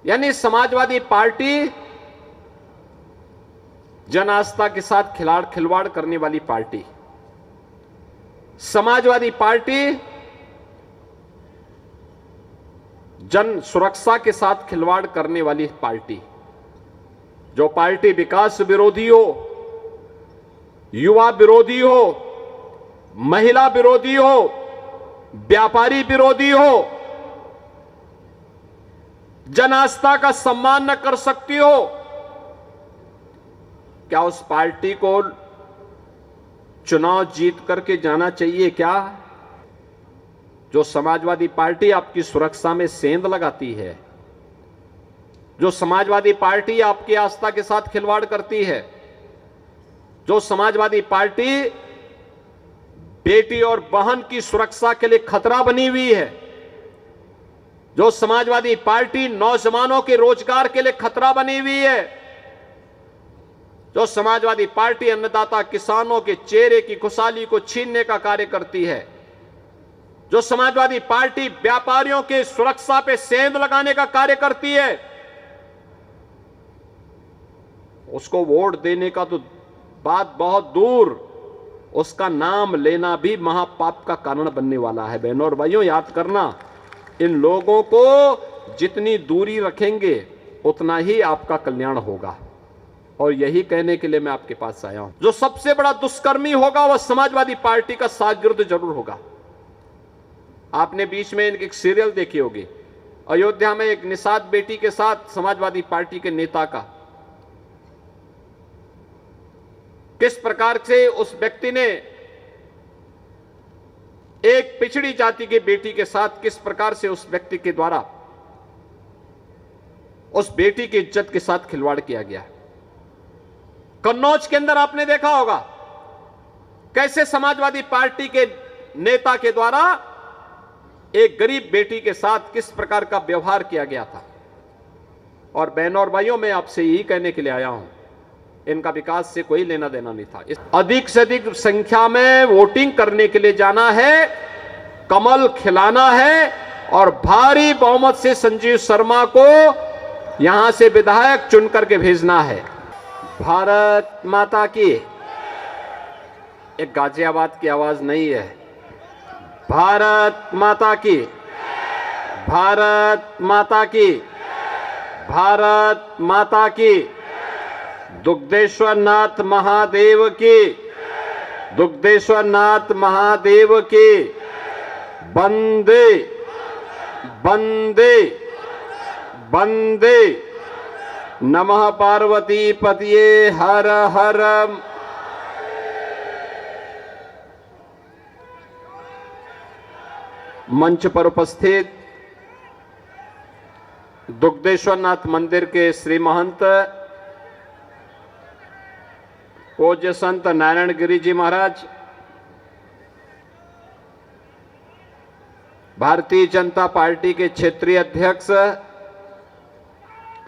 यानी समाजवादी पार्टी जन आस्था के साथ खिलवाड़ करने वाली पार्टी, समाजवादी पार्टी जन सुरक्षा के साथ खिलवाड़ करने वाली पार्टी, जो पार्टी विकास विरोधी हो, युवा विरोधी हो, महिला विरोधी हो, व्यापारी विरोधी हो, जन आस्था का सम्मान न कर सकती हो, क्या उस पार्टी को चुनाव जीत करके जाना चाहिए क्या? जो समाजवादी पार्टी आपकी सुरक्षा में सेंध लगाती है, जो समाजवादी पार्टी आपकी आस्था के साथ खिलवाड़ करती है, जो समाजवादी पार्टी बेटी और बहन की सुरक्षा के लिए खतरा बनी हुई है, जो समाजवादी पार्टी नौजवानों के रोजगार के लिए खतरा बनी हुई है, जो समाजवादी पार्टी अन्नदाता किसानों के चेहरे की खुशहाली को छीनने का कार्य करती है, जो समाजवादी पार्टी व्यापारियों के सुरक्षा पे सेंध लगाने का कार्य करती है, उसको वोट देने का तो बात बहुत दूर, उसका नाम लेना भी महापाप का कारण बनने वाला है। बहनों और भाइयों, याद करना, इन लोगों को जितनी दूरी रखेंगे उतना ही आपका कल्याण होगा। और यही कहने के लिए मैं आपके पास आया हूं। जो सबसे बड़ा दुष्कर्मी होगा वह समाजवादी पार्टी का शागिर्द जरूर होगा। आपने बीच में एक सीरियल देखी होगी, अयोध्या में एक निषाद बेटी के साथ समाजवादी पार्टी के नेता का किस प्रकार से उस व्यक्ति ने एक पिछड़ी जाति की बेटी के साथ किस प्रकार से उस व्यक्ति के द्वारा उस बेटी की इज्जत के साथ खिलवाड़ किया गया। कन्नौज के अंदर आपने देखा होगा कैसे समाजवादी पार्टी के नेता के द्वारा एक गरीब बेटी के साथ किस प्रकार का व्यवहार किया गया था। और बहनों और भाइयों, मैं आपसे यही कहने के लिए आया हूं, इनका विकास से कोई लेना देना नहीं था। अधिक से अधिक संख्या में वोटिंग करने के लिए जाना है, कमल खिलाना है और भारी बहुमत से संजीव शर्मा को यहां से विधायक चुन करके भेजना है। भारत माता की, एक गाजियाबाद की आवाज नहीं है। भारत माता की, भारत माता की, भारत माता की। दुग्धेश्वर नाथ महादेव की, दुग्धेश्वर नाथ महादेव की। वंदे वंदे वंदे। नमः पार्वती पतिये हर हर। मंच पर उपस्थित दुग्धेश्वर नाथ मंदिर के श्री महंत पूज्य संत नारायण गिरी जी महाराज, भारतीय जनता पार्टी के क्षेत्रीय अध्यक्ष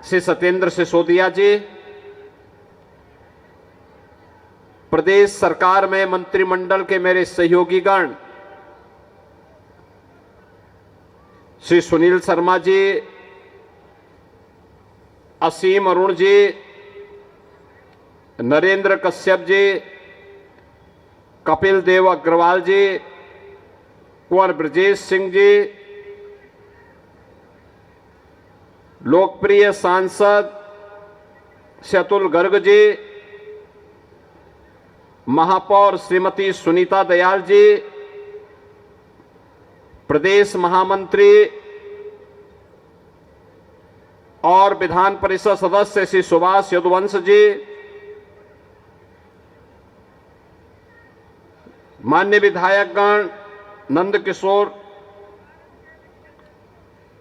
श्री सत्येंद्र सिसोदिया जी, प्रदेश सरकार में मंत्रिमंडल के मेरे सहयोगीगण श्री सुनील शर्मा जी, असीम अरुण जी, नरेंद्र कश्यप जी, कपिल देव अग्रवाल जी, कुंवर ब्रजेश सिंह जी, लोकप्रिय सांसद अतुल गर्ग जी, महापौर श्रीमती सुनीता दयाल जी, प्रदेश महामंत्री और विधान परिषद सदस्य श्री सुभाष यदुवंश जी, मान्य विधायकगण नंद किशोर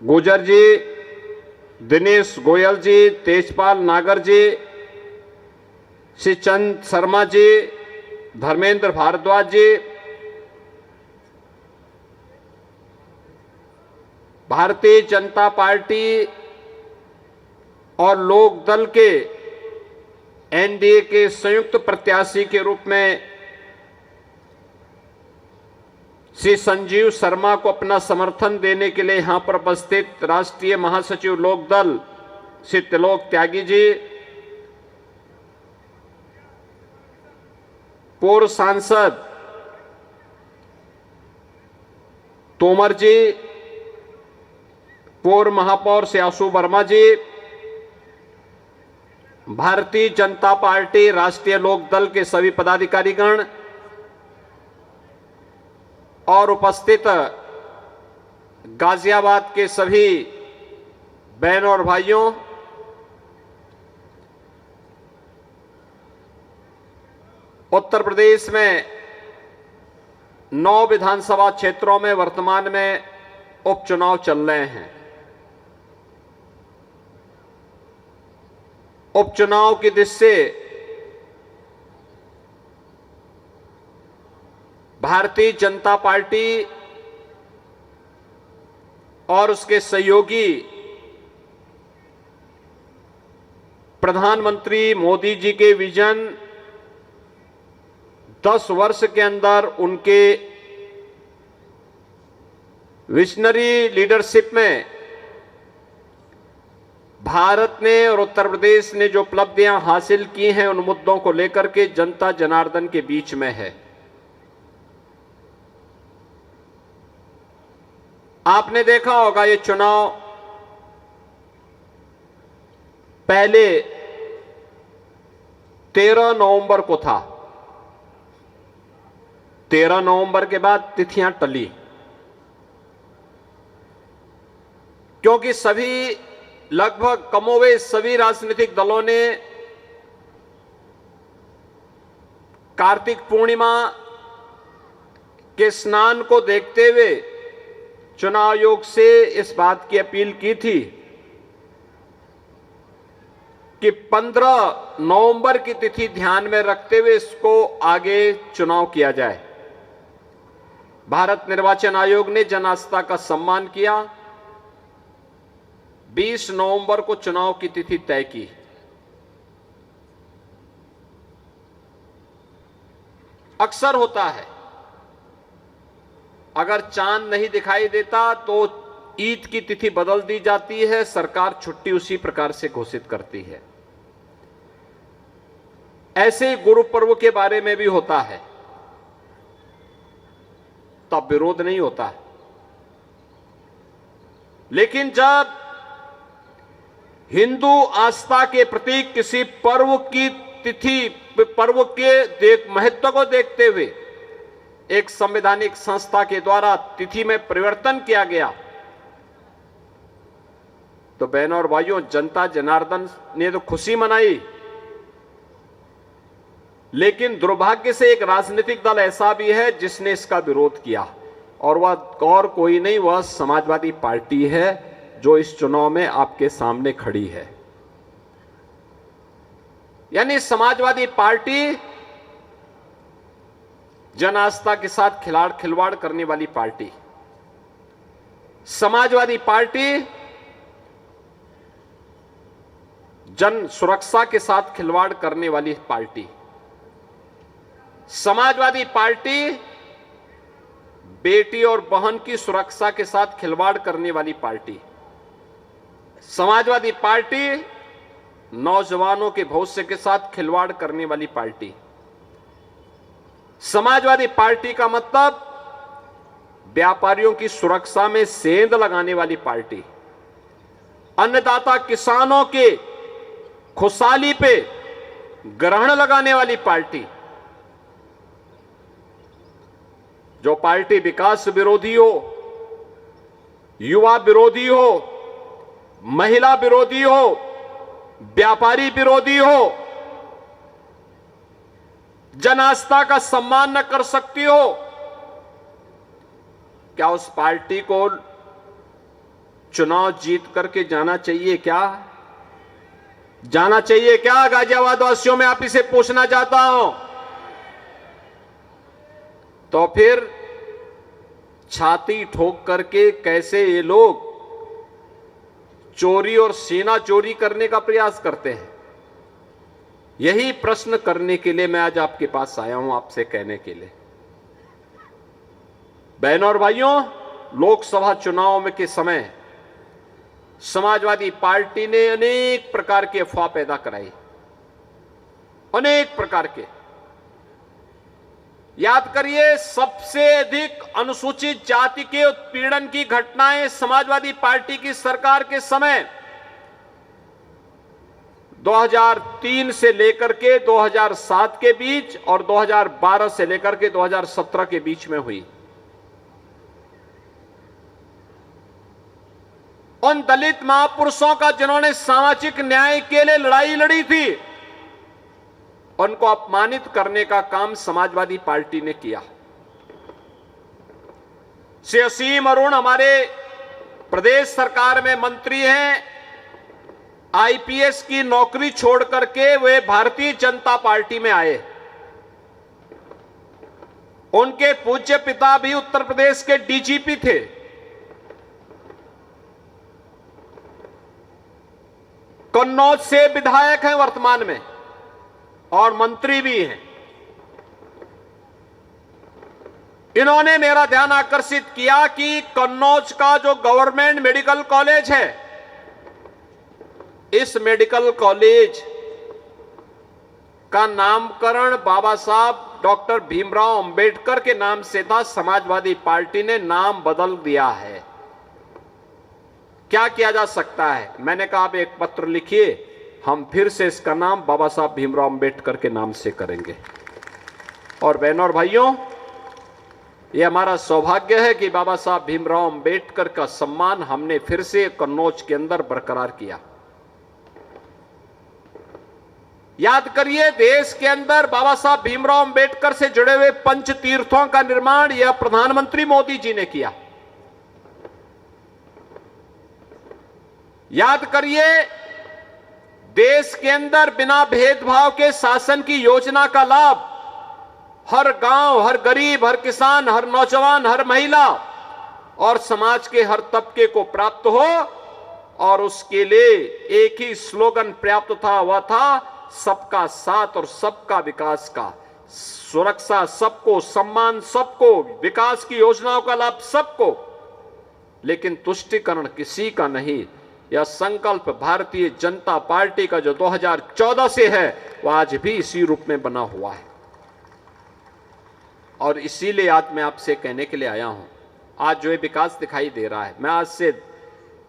गुजर जी, दिनेश गोयल जी, तेजपाल नागर जी, श्री चंद शर्मा जी, धर्मेंद्र भारद्वाज जी, भारतीय जनता पार्टी और लोक दल के एनडीए के संयुक्त प्रत्याशी के रूप में श्री संजीव शर्मा को अपना समर्थन देने के लिए यहां पर उपस्थित राष्ट्रीय महासचिव लोक दल श्री त्रिलोक त्यागी जी, पूर्व सांसद तोमर जी, पूर्व महापौर श्री आशु वर्मा जी, भारतीय जनता पार्टी राष्ट्रीय लोक दल के सभी पदाधिकारीगण और उपस्थित गाजियाबाद के सभी बहनों और भाइयों, उत्तर प्रदेश में 9 विधानसभा क्षेत्रों में वर्तमान में उपचुनाव चल रहे हैं। उपचुनाव की दृष्टि से भारतीय जनता पार्टी और उसके सहयोगी प्रधानमंत्री मोदी जी के विजन 10 वर्ष के अंदर उनके विजनरी लीडरशिप में भारत ने और उत्तर प्रदेश ने जो उपलब्धियां हासिल की हैं, उन मुद्दों को लेकर के जनता जनार्दन के बीच में है। आपने देखा होगा ये चुनाव पहले 13 नवंबर को था। 13 नवंबर के बाद तिथियां टली, क्योंकि सभी लगभग कमोवेश सभी राजनीतिक दलों ने कार्तिक पूर्णिमा के स्नान को देखते हुए चुनाव आयोग से इस बात की अपील की थी कि 15 नवंबर की तिथि ध्यान में रखते हुए इसको आगे चुनाव किया जाए। भारत निर्वाचन आयोग ने जन आस्था का सम्मान किया, 20 नवंबर को चुनाव की तिथि तय की। अक्सर होता है, अगर चांद नहीं दिखाई देता तो ईद की तिथि बदल दी जाती है, सरकार छुट्टी उसी प्रकार से घोषित करती है। ऐसे ही गुरु पर्व के बारे में भी होता है, तब विरोध नहीं होता है। लेकिन जब हिंदू आस्था के प्रतीक किसी पर्व की तिथि, पर्व के महत्व को देखते हुए एक संवैधानिक संस्था के द्वारा तिथि में परिवर्तन किया गया, तो बहनों और भाइयों, जनता जनार्दन ने तो खुशी मनाई। लेकिन दुर्भाग्य से एक राजनीतिक दल ऐसा भी है जिसने इसका विरोध किया, और वह और कोई नहीं, वह समाजवादी पार्टी है जो इस चुनाव में आपके सामने खड़ी है। यानी समाजवादी पार्टी जन आस्था के साथ खिलवाड़ करने वाली पार्टी, समाजवादी पार्टी जन सुरक्षा के साथ खिलवाड़ करने वाली पार्टी, समाजवादी पार्टी बेटी और बहन की सुरक्षा के साथ खिलवाड़ करने वाली पार्टी, समाजवादी पार्टी नौजवानों के भविष्य के साथ खिलवाड़ करने वाली पार्टी। समाजवादी पार्टी का मतलब व्यापारियों की सुरक्षा में सेंध लगाने वाली पार्टी, अन्नदाता किसानों के खुशहाली पे ग्रहण लगाने वाली पार्टी। जो पार्टी विकास विरोधी हो, युवा विरोधी हो, महिला विरोधी हो, व्यापारी विरोधी हो, जन आस्था का सम्मान न कर सकती हो, क्या उस पार्टी को चुनाव जीत करके जाना चाहिए? क्या जाना चाहिए क्या? गाजियाबाद वासियों में आप इसे पूछना चाहता हूं। तो फिर छाती ठोक करके कैसे ये लोग चोरी और सीना चोरी करने का प्रयास करते हैं? यही प्रश्न करने के लिए मैं आज आपके पास आया हूं, आपसे कहने के लिए। बहनों और भाइयों, लोकसभा चुनाव में के समय समाजवादी पार्टी ने अनेक प्रकार के अफवाह पैदा कराई, अनेक प्रकार के। याद करिए, सबसे अधिक अनुसूचित जाति के उत्पीड़न की घटनाएं समाजवादी पार्टी की सरकार के समय 2003 से लेकर के 2007 के बीच और 2012 से लेकर के 2017 के बीच में हुई। उन दलित महापुरुषों का जिन्होंने सामाजिक न्याय के लिए लड़ाई लड़ी थी, उनको अपमानित करने का काम समाजवादी पार्टी ने किया। श्री असीम अरुण हमारे प्रदेश सरकार में मंत्री हैं, आईपीएस की नौकरी छोड़ करके वे भारतीय जनता पार्टी में आए। उनके पूज्य पिता भी उत्तर प्रदेश के डीजीपी थे। कन्नौज से विधायक हैं वर्तमान में और मंत्री भी हैं। इन्होंने मेरा ध्यान आकर्षित किया कि कन्नौज का जो गवर्नमेंट मेडिकल कॉलेज है, इस मेडिकल कॉलेज का नामकरण बाबा साहब डॉक्टर भीमराव अंबेडकर के नाम से था। समाजवादी पार्टी ने नाम बदल दिया है। क्या किया जा सकता है? मैंने कहा आप एक पत्र लिखिए, हम फिर से इसका नाम बाबा साहब भीमराव अंबेडकर के नाम से करेंगे। और बहनों और भाइयों, यह हमारा सौभाग्य है कि बाबा साहब भीमराव अंबेडकर का सम्मान हमने फिर से कन्नौज के अंदर बरकरार किया। याद करिए, देश के अंदर बाबा साहब भीमराव अंबेडकर से जुड़े हुए पंच तीर्थों का निर्माण यह प्रधानमंत्री मोदी जी ने किया। याद करिए, देश के अंदर बिना भेदभाव के शासन की योजना का लाभ हर गांव, हर गरीब, हर किसान, हर नौजवान, हर महिला और समाज के हर तबके को प्राप्त हो। और उसके लिए एक ही स्लोगन पर्याप्त था, वह था सबका साथ और सबका विकास का। सुरक्षा सबको, सम्मान सबको, विकास की योजनाओं का लाभ सबको, लेकिन तुष्टीकरण किसी का नहीं। यह संकल्प भारतीय जनता पार्टी का जो 2014 से है, वह आज भी इसी रूप में बना हुआ है। और इसीलिए आज मैं आपसे कहने के लिए आया हूं, आज जो ये विकास दिखाई दे रहा है, मैं आज से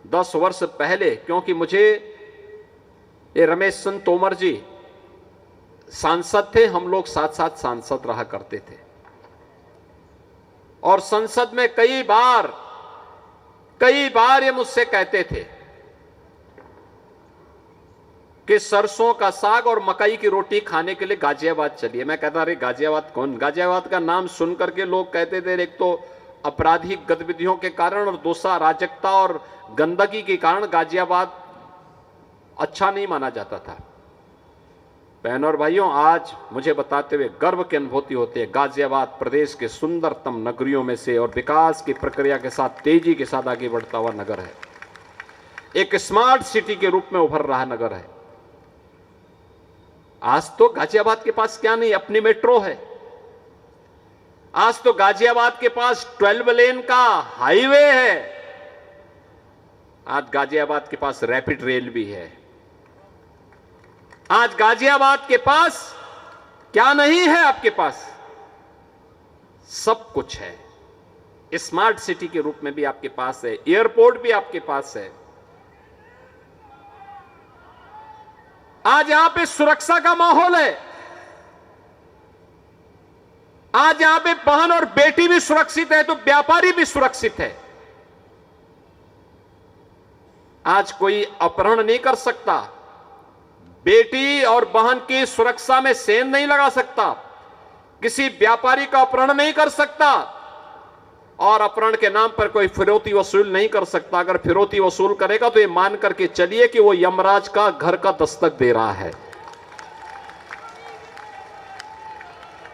10 वर्ष पहले, क्योंकि मुझे ये रमेश चंद्र तोमर जी सांसद थे, हम लोग साथ साथ सांसद रहा करते थे और संसद में कई बार ये मुझसे कहते थे कि सरसों का साग और मकई की रोटी खाने के लिए गाजियाबाद चलिए। मैं कहता, अरे गाजियाबाद कौन? गाजियाबाद का नाम सुन करके लोग कहते थे, एक तो आपराधिक गतिविधियों के कारण और दूसरा अराजकता और गंदगी के कारण गाजियाबाद अच्छा नहीं माना जाता था। बहनों और भाइयों, आज मुझे बताते हुए गर्व की अनुभूति होती है। गाजियाबाद प्रदेश के सुंदरतम नगरियों में से और विकास की प्रक्रिया के साथ तेजी के साथ आगे बढ़ता हुआ नगर है। एक स्मार्ट सिटी के रूप में उभर रहा नगर है। आज तो गाजियाबाद के पास क्या नहीं, अपनी मेट्रो है। आज तो गाजियाबाद के पास 12 लेन का हाईवे है। आज गाजियाबाद के पास रैपिड रेल भी है। आज गाजियाबाद के पास क्या नहीं है? आपके पास सब कुछ है। स्मार्ट सिटी के रूप में भी आपके पास है, एयरपोर्ट भी आपके पास है। आज यहां पे सुरक्षा का माहौल है। आज यहां पे बहन और बेटी भी सुरक्षित है तो व्यापारी भी सुरक्षित है। आज कोई अपहरण नहीं कर सकता, बेटी और बहन की सुरक्षा में सेंध नहीं लगा सकता, किसी व्यापारी का अपहरण नहीं कर सकता और अपहरण के नाम पर कोई फिरौती वसूल नहीं कर सकता। अगर फिरौती वसूल करेगा तो ये मान करके चलिए कि वो यमराज का घर का दस्तक दे रहा है।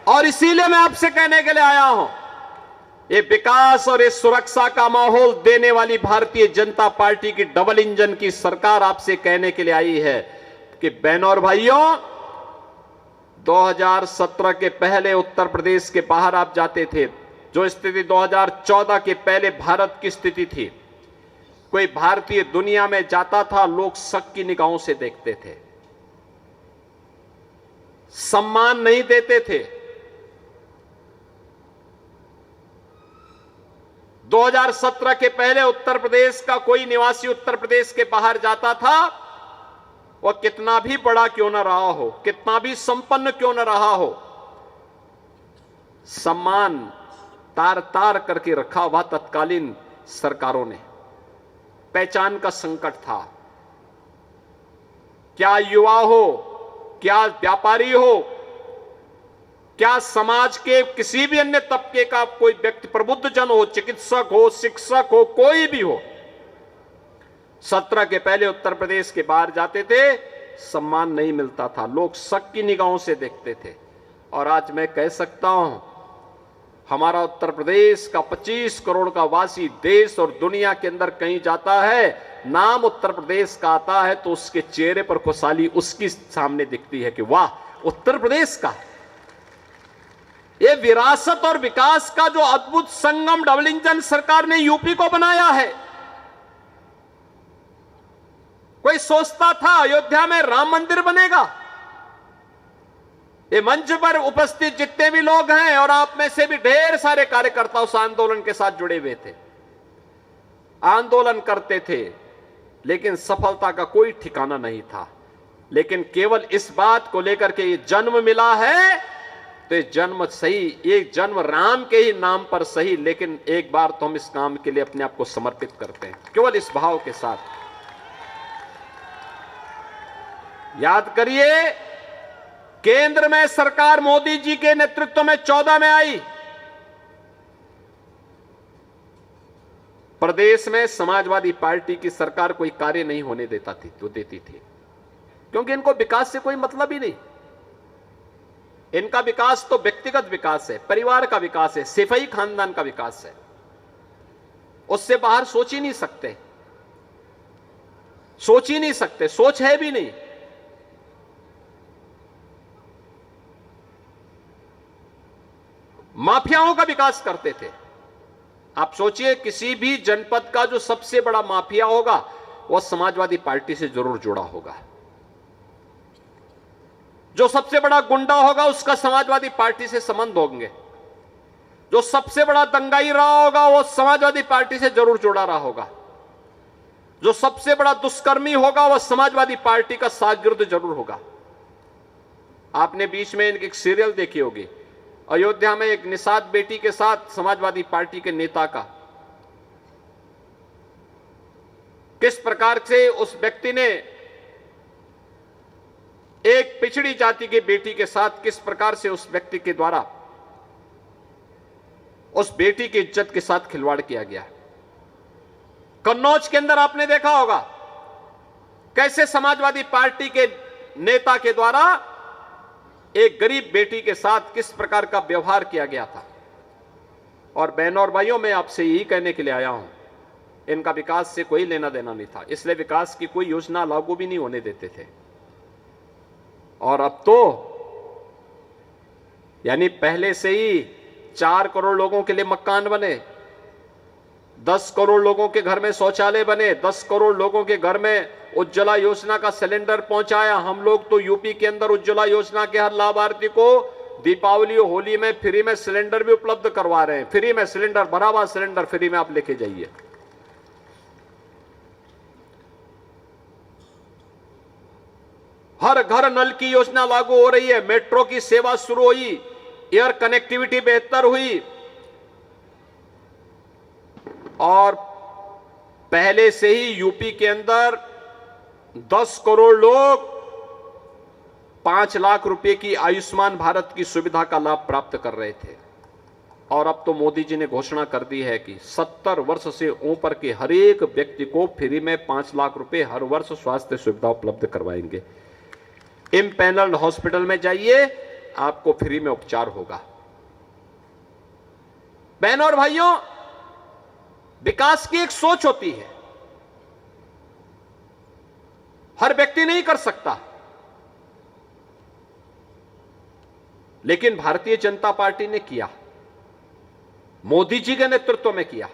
और इसीलिए मैं आपसे कहने के लिए आया हूं, ये विकास और इस सुरक्षा का माहौल देने वाली भारतीय जनता पार्टी की डबल इंजन की सरकार आपसे कहने के लिए आई है कि बहनों और भाइयों, 2017 के पहले उत्तर प्रदेश के बाहर आप जाते थे, जो स्थिति 2014 के पहले भारत की स्थिति थी, कोई भारतीय दुनिया में जाता था, लोग शक की निगाहों से देखते थे, सम्मान नहीं देते थे। 2017 के पहले उत्तर प्रदेश का कोई निवासी उत्तर प्रदेश के बाहर जाता था, वह कितना भी बड़ा क्यों न रहा हो, कितना भी संपन्न क्यों न रहा हो, सम्मान तार तार करके रखा हुआ तत्कालीन सरकारों ने। पहचान का संकट था। क्या युवा हो, क्या व्यापारी हो, क्या समाज के किसी भी अन्य तबके का कोई व्यक्ति, प्रबुद्ध जन हो, चिकित्सक हो, शिक्षक हो, कोई भी हो, 17 के पहले उत्तर प्रदेश के बाहर जाते थे, सम्मान नहीं मिलता था, लोग शक की निगाहों से देखते थे। और आज मैं कह सकता हूं, हमारा उत्तर प्रदेश का 25 करोड़ का वासी देश और दुनिया के अंदर कहीं जाता है, नाम उत्तर प्रदेश का आता है तो उसके चेहरे पर खुशहाली उसकी सामने दिखती है कि वाह, उत्तर प्रदेश का। ये विरासत और विकास का जो अद्भुत संगम डबल इंजन सरकार ने यूपी को बनाया है। कोई सोचता था अयोध्या में राम मंदिर बनेगा? ये मंच पर उपस्थित जितने भी लोग हैं और आप में से भी ढेर सारे कार्यकर्ता उस आंदोलन के साथ जुड़े हुए थे, आंदोलन करते थे, लेकिन सफलता का कोई ठिकाना नहीं था। लेकिन केवल इस बात को लेकर के ये जन्म मिला है, तो ये जन्म सही, ये जन्म राम के ही नाम पर सही, लेकिन एक बार तो हम इस काम के लिए अपने आप को समर्पित करते हैं, केवल इस भाव के साथ। याद करिए, केंद्र में सरकार मोदी जी के नेतृत्व में 14 में आई, प्रदेश में समाजवादी पार्टी की सरकार कोई कार्य नहीं होने देता थी तो देती थी, क्योंकि इनको विकास से कोई मतलब ही नहीं। इनका विकास तो व्यक्तिगत विकास है, परिवार का विकास है, सिपाही खानदान का विकास है, उससे बाहर सोच ही नहीं सकते, सोच ही नहीं सकते, सोच है भी नहीं। माफियाओं का विकास करते थे। आप सोचिए, किसी भी जनपद का जो सबसे बड़ा माफिया होगा वह समाजवादी पार्टी से जरूर जुड़ा होगा, जो सबसे बड़ा गुंडा होगा उसका समाजवादी पार्टी से संबंध होंगे, जो सबसे बड़ा दंगाई रहा होगा वो समाजवादी पार्टी से जरूर जुड़ा रहा होगा, जो सबसे बड़ा दुष्कर्मी होगा वह समाजवादी पार्टी का शागिर्द जरूर होगा। आपने बीच में एक सीरियल देखी होगी, अयोध्या में एक निषाद बेटी के साथ समाजवादी पार्टी के नेता का किस प्रकार से उस व्यक्ति ने एक पिछड़ी जाति की बेटी के साथ किस प्रकार से उस व्यक्ति के द्वारा उस बेटी की इज्जत के साथ खिलवाड़ किया गया। कन्नौज के अंदर आपने देखा होगा कैसे समाजवादी पार्टी के नेता के द्वारा एक गरीब बेटी के साथ किस प्रकार का व्यवहार किया गया था। और बहनों और भाइयों, मैं आपसे यही कहने के लिए आया हूं, इनका विकास से कोई लेना देना नहीं था, इसलिए विकास की कोई योजना लागू भी नहीं होने देते थे। और अब तो यानी पहले से ही 4 करोड़ लोगों के लिए मकान बने, 10 करोड़ लोगों के घर में शौचालय बने, 10 करोड़ लोगों के घर में उज्ज्वला योजना का सिलेंडर पहुंचाया। हम लोग तो यूपी के अंदर उज्ज्वला योजना के हर लाभार्थी को दीपावली और होली में फ्री में सिलेंडर भी उपलब्ध करवा रहे हैं। फ्री में सिलेंडर, भरा हुआ सिलेंडर फ्री में आप लेके जाइए। हर घर नल की योजना लागू हो रही है, मेट्रो की सेवा शुरू हुई, एयर कनेक्टिविटी बेहतर हुई। और पहले से ही यूपी के अंदर 10 करोड़ लोग 5 लाख रुपए की आयुष्मान भारत की सुविधा का लाभ प्राप्त कर रहे थे। और अब तो मोदी जी ने घोषणा कर दी है कि 70 वर्ष से ऊपर के हर एक व्यक्ति को फ्री में 5 लाख रुपए हर वर्ष स्वास्थ्य सुविधा उपलब्ध करवाएंगे। इम्पैनल्ड हॉस्पिटल में जाइए, आपको फ्री में उपचार होगा। बहनों और भाइयों, विकास की एक सोच होती है, हर व्यक्ति नहीं कर सकता, लेकिन भारतीय जनता पार्टी ने किया, मोदी जी के नेतृत्व में किया।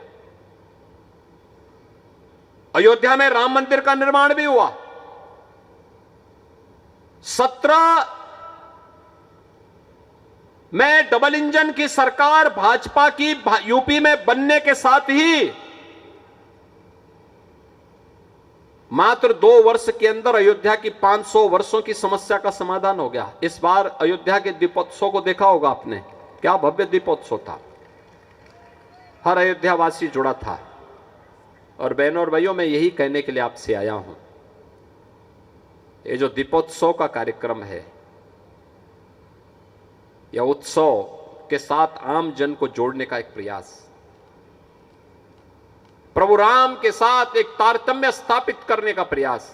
अयोध्या में राम मंदिर का निर्माण भी हुआ। 17 में डबल इंजन की सरकार भाजपा की यूपी में बनने के साथ ही मात्र 2 वर्ष के अंदर अयोध्या की 500 वर्षों की समस्या का समाधान हो गया। इस बार अयोध्या के दीपोत्सव को देखा होगा आपने, क्या भव्य दीपोत्सव था। हर अयोध्यावासी जुड़ा था। और बहनों और भाइयों, मैं यही कहने के लिए आपसे आया हूं, ये जो दीपोत्सव का कार्यक्रम है, यह उत्सव के साथ आम जन को जोड़ने का एक प्रयास, प्रभु राम के साथ एक तारतम्य स्थापित करने का प्रयास,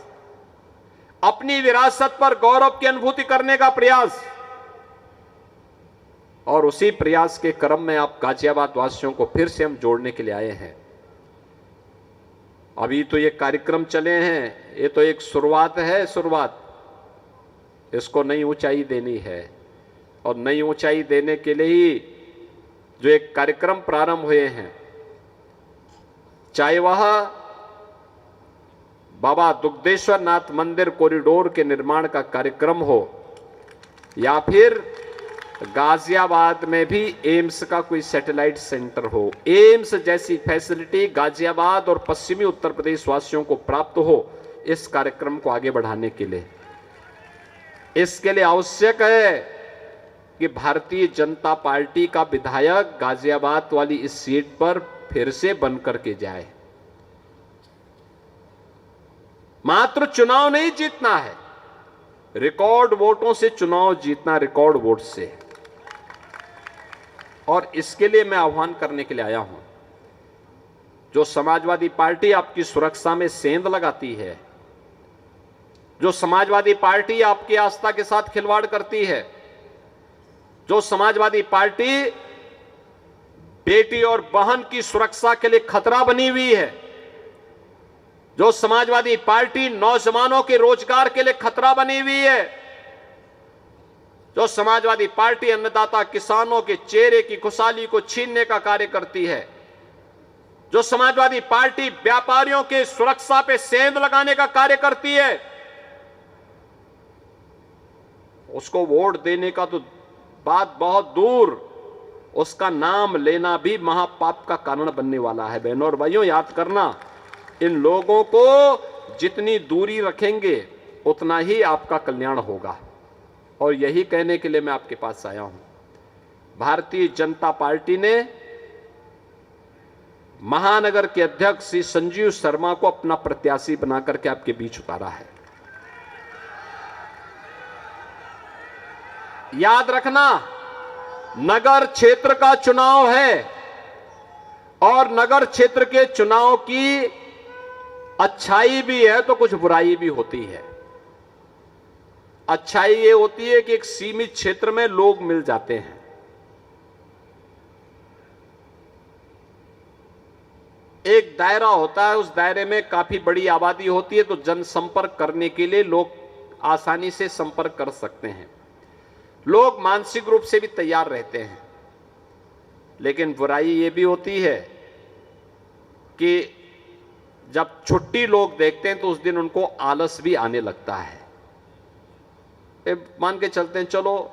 अपनी विरासत पर गौरव की अनुभूति करने का प्रयास, और उसी प्रयास के क्रम में आप गाजियाबाद वासियों को फिर से हम जोड़ने के लिए आए हैं। अभी तो ये कार्यक्रम चले हैं, ये तो एक शुरुआत है, शुरुआत। इसको नई ऊंचाई देनी है, और नई ऊंचाई देने के लिए ही जो एक कार्यक्रम प्रारंभ हुए हैं, चाहे वह बाबा दुग्धेश्वर नाथ मंदिर कॉरिडोर के निर्माण का कार्यक्रम हो, या फिर गाजियाबाद में भी एम्स का कोई सैटेलाइट सेंटर हो, एम्स जैसी फैसिलिटी गाजियाबाद और पश्चिमी उत्तर प्रदेश वासियों को प्राप्त हो, इस कार्यक्रम को आगे बढ़ाने के लिए, इसके लिए आवश्यक है कि भारतीय जनता पार्टी का विधायक गाजियाबाद वाली इस सीट पर फिर से बन करके जाए। मात्र चुनाव नहीं जीतना है, रिकॉर्ड वोटों से चुनाव जीतना, रिकॉर्ड वोट से। और इसके लिए मैं आह्वान करने के लिए आया हूं, जो समाजवादी पार्टी आपकी सुरक्षा में सेंध लगाती है, जो समाजवादी पार्टी आपकी आस्था के साथ खिलवाड़ करती है, जो समाजवादी पार्टी बेटी और बहन की सुरक्षा के लिए खतरा बनी हुई है, जो समाजवादी पार्टी नौजवानों के रोजगार के लिए खतरा बनी हुई है, जो समाजवादी पार्टी अन्नदाता किसानों के चेहरे की खुशहाली को छीनने का कार्य करती है, जो समाजवादी पार्टी व्यापारियों के सुरक्षा पे सेंध लगाने का कार्य करती है, उसको वोट देने का तो बात बहुत दूर, उसका नाम लेना भी महापाप का कारण बनने वाला है। बहनों और भाइयों, याद करना, इन लोगों को जितनी दूरी रखेंगे उतना ही आपका कल्याण होगा। और यही कहने के लिए मैं आपके पास आया हूं। भारतीय जनता पार्टी ने महानगर के अध्यक्ष श्री संजीव शर्मा को अपना प्रत्याशी बनाकर के आपके बीच उतारा है। याद रखना, नगर क्षेत्र का चुनाव है, और नगर क्षेत्र के चुनाव की अच्छाई भी है तो कुछ बुराई भी होती है। अच्छाई ये होती है कि एक सीमित क्षेत्र में लोग मिल जाते हैं, एक दायरा होता है, उस दायरे में काफी बड़ी आबादी होती है, तो जनसंपर्क करने के लिए लोग आसानी से संपर्क कर सकते हैं, लोग मानसिक रूप से भी तैयार रहते हैं। लेकिन बुराई ये भी होती है कि जब छुट्टी लोग देखते हैं तो उस दिन उनको आलस भी आने लगता है। मान के चलते हैं, चलो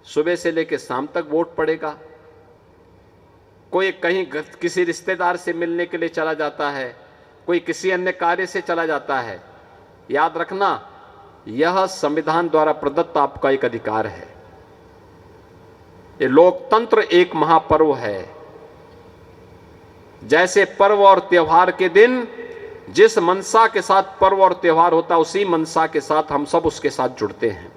सुबह से लेकर शाम तक वोट पड़ेगा, कोई कहीं किसी रिश्तेदार से मिलने के लिए चला जाता है, कोई किसी अन्य कार्य से चला जाता है। याद रखना, यह संविधान द्वारा प्रदत्त आपका एक अधिकार है। ये लोकतंत्र एक महापर्व है। जैसे पर्व और त्योहार के दिन जिस मनसा के साथ पर्व और त्योहार होता है, उसी मनसा के साथ हम सब उसके साथ जुड़ते हैं।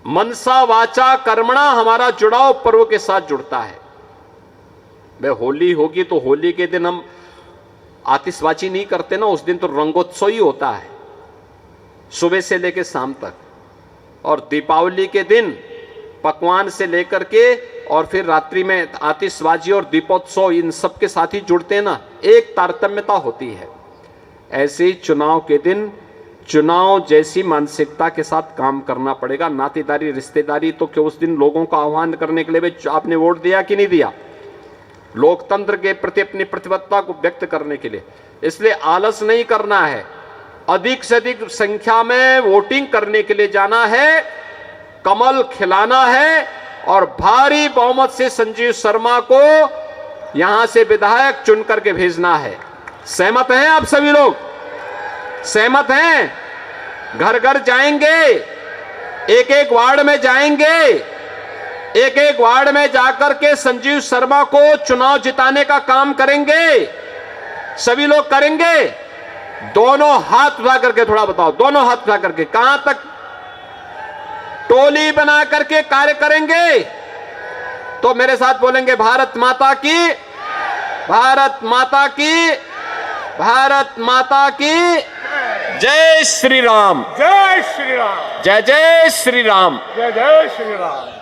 मनसा वाचा कर्मणा हमारा जुड़ाव पर्व के साथ जुड़ता है। वह होली होगी तो होली के दिन हम आतिशबाजी नहीं करते ना, उस दिन तो रंगोत्सव ही होता है सुबह से लेकर शाम तक। और दीपावली के दिन पकवान से लेकर के और फिर रात्रि में आतिशबाजी और दीपोत्सव, इन सब के साथ ही जुड़ते हैं ना, एक तारतम्यता होती है। ऐसे ही चुनाव के दिन चुनाव जैसी मानसिकता के साथ काम करना पड़ेगा। नातेदारी रिश्तेदारी तो क्या उस दिन लोगों का आह्वान करने के लिए आपने वोट दिया कि नहीं दिया? लोकतंत्र के प्रति अपनी प्रतिबद्धता को व्यक्त करने के लिए। इसलिए आलस नहीं करना है, अधिक से अधिक संख्या में वोटिंग करने के लिए जाना है, कमल खिलाना है और भारी बहुमत से संजीव शर्मा को यहां से विधायक चुन करके भेजना है। सहमत हैं आप सभी लोग? सहमत हैं? घर घर जाएंगे, एक एक वार्ड में जाएंगे, एक एक वार्ड में जाकर के संजीव शर्मा को चुनाव जिताने का काम करेंगे। सभी लोग करेंगे? दोनों हाथ उठा करके थोड़ा बताओ, दोनों हाथ उठा करके कहां तक टोली बना करके कार्य करेंगे? तो मेरे साथ बोलेंगे भारत माता की, भारत माता की, भारत माता की जय श्री राम, जय श्री राम, जय जय श्री राम, जय जय श्री राम।